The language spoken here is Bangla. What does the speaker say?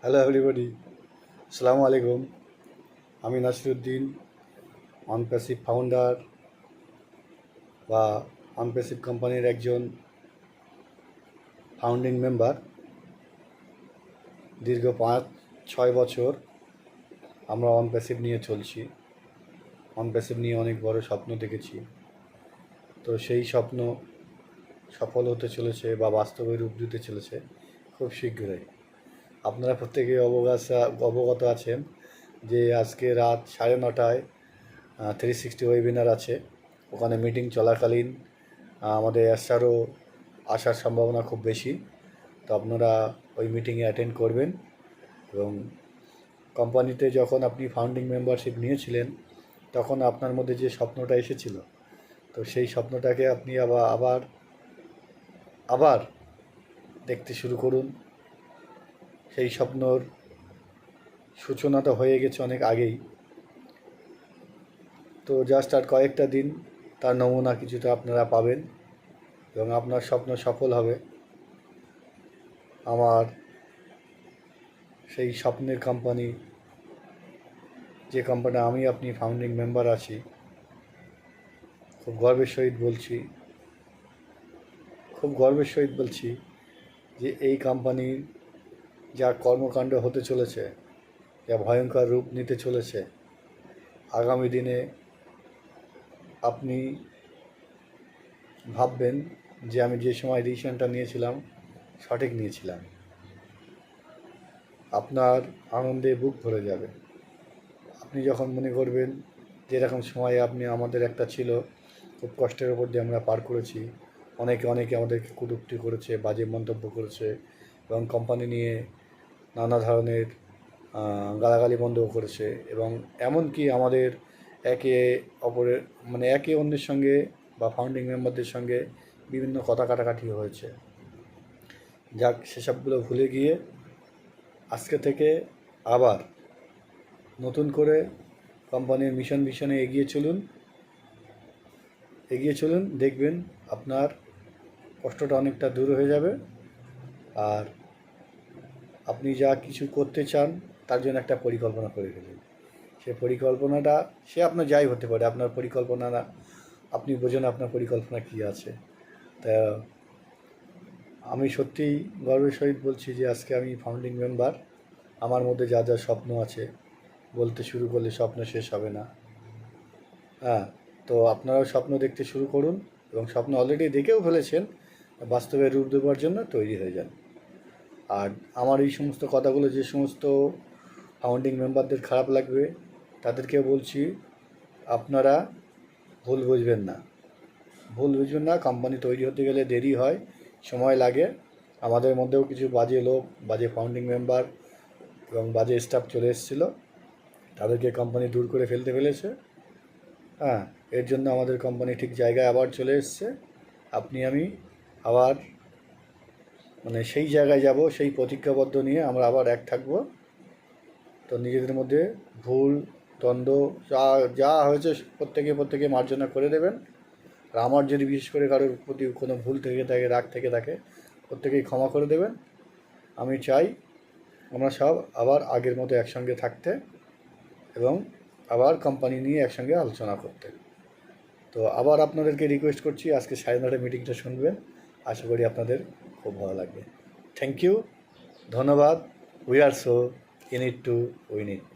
হ্যালো এভরিবডি, আসসালামু আলাইকুম। আমি নাসিরুদ্দিন, অনপ্যাসিভ ফাউন্ডার বা অনপ্যাসিভ কোম্পানির একজন ফাউন্ডিং মেম্বার। দীর্ঘ 5-6 বছর আমরা অনপ্যাসিভ নিয়ে চলছি। অনপ্যাসিভ নিয়ে অনেক বড় স্বপ্ন দেখেছি। তো সেই স্বপ্ন সফল হতে চলেছে বা বাস্তবে রূপ দিতে চলেছে খুব শীঘ্রই। আপনারা প্রত্যেকেই অবগত আছেন যে আজকে রাত 9:30টায় 360 ওয়েবিনার আছে। ওখানে মিটিং চলাকালীন আমাদের এসআরও আসার সম্ভাবনা খুব বেশি। তো আপনারা ওই মিটিংয়ে অ্যাটেন্ড করবেন। এবং কোম্পানিতে যখন আপনি ফাউন্ডিং মেম্বারশিপ নিয়েছিলেন তখন আপনার মধ্যে যে স্বপ্নটা এসেছিল, তো সেই স্বপ্নটাকে আপনি আবার দেখতে শুরু করুন। সেই স্বপ্নর সূচনা তো হয়ে গেছে অনেক আগেই। তো জাস্ট আর কয়েকটা দিন তার নমুনা কিছুটা আপনারা পাবেন এবং আপনার স্বপ্ন সফল হবে। আমার সেই স্বপ্নের কোম্পানি, যে কোম্পানি আমি আপনি ফাউন্ডিং মেম্বার আছি, খুব গর্বের সহিত বলছি যে এই কোম্পানির যা কর্মকাণ্ড হতে চলেছে, যা ভয়ঙ্কর রূপ নিতে চলেছে, আগামী দিনে আপনি ভাববেন যে আমি যে সময় ডিসিশনটা নিয়েছিলাম সঠিক নিয়েছিলাম। আপনার আনন্দে বুক ভরে যাবে। আপনি যখন মনে করবেন যে এরকম সময়ে আমাদের একটা ছিল, খুব কষ্টের ওপর দিয়ে আমরা পার করেছি, অনেকে আমাদেরকে কটূক্তি করেছে, বাজে মন্তব্য করেছে এবং কোম্পানি নিয়ে নানা ধরনের গালাগালি বন্ধও করেছে এবং এমনকি আমাদের একে অন্যের সঙ্গে বা ফাউন্ডিং মেম্বারদের সঙ্গে বিভিন্ন কথা কাটাকাটি হয়েছে। যাক, সেসবগুলো ভুলে গিয়ে আজকে থেকে আবার নতুন করে কোম্পানির ভিশনে এগিয়ে চলুন। দেখবেন আপনার কষ্টটা অনেকটা দূর হয়ে যাবে। আর আপনি যা কিছু করতে চান তার জন্য একটা পরিকল্পনা করে ফেলুন। সে আপনার যাই হতে পারে, আপনার পরিকল্পনা না, আপনি বোঝেন আপনার পরিকল্পনা কী আছে। তা আমি সত্যিই গর্বের সহিত বলছি যে আজকে আমি ফাউন্ডিং মেম্বার। আমার মধ্যে যা যা স্বপ্ন আছে, বলতে শুরু করলে স্বপ্ন শেষ হবে না। তো আপনারাও স্বপ্ন দেখতে শুরু করুন এবং স্বপ্ন অলরেডি দেখেও ফেলেছেন, বাস্তবে রূপ দেওয়ার জন্য তৈরি হয়ে যান। আর আমার এই সমস্ত কথাগুলো যে সমস্ত ফাউন্ডিং মেম্বারদের খারাপ লাগবে তাদেরকে বলছি, আপনারা ভুল বুঝবেন না। কোম্পানি তৈরি হতে গেলে দেরি হয়, সময় লাগে। আমাদের মধ্যেও কিছু বাজে লোক, বাজে ফাউন্ডিং মেম্বার এবং বাজে স্টাফ চলে এসেছিলো, তাদেরকে কোম্পানি দূর করে ফেলেছে। এর জন্য আমাদের কোম্পানি ঠিক জায়গায় আবার চলে এসছে। আমি আবার সেই জায়গায় যাব, সেই প্রতিজ্ঞাবদ্ধ নিয়ে আমরা আবার এক থাকবো। তো নিজেদের মধ্যে ভুল দ্বন্দ্ব যা হয়েছে প্রত্যেকে মার্জনা করে দেবেন। আর আমার যদি বিশেষ করে কারোর প্রতি কোনো ভুল থেকে থাকে, রাগ থেকে থাকে, প্রত্যেকেই ক্ষমা করে দেবেন। আমি চাই আমরা সব আবার আগের মতো একসঙ্গে থাকতে এবং আবার কোম্পানি নিয়ে একসঙ্গে আলোচনা করতে। তো আবার আপনাদেরকে রিকোয়েস্ট করছি, আজকে 9:30 মিটিংটা শুনবেন। আশা করি আপনাদের খুব ভালো লাগবে। থ্যাংক ইউ, ধন্যবাদ। We are so in it to win it.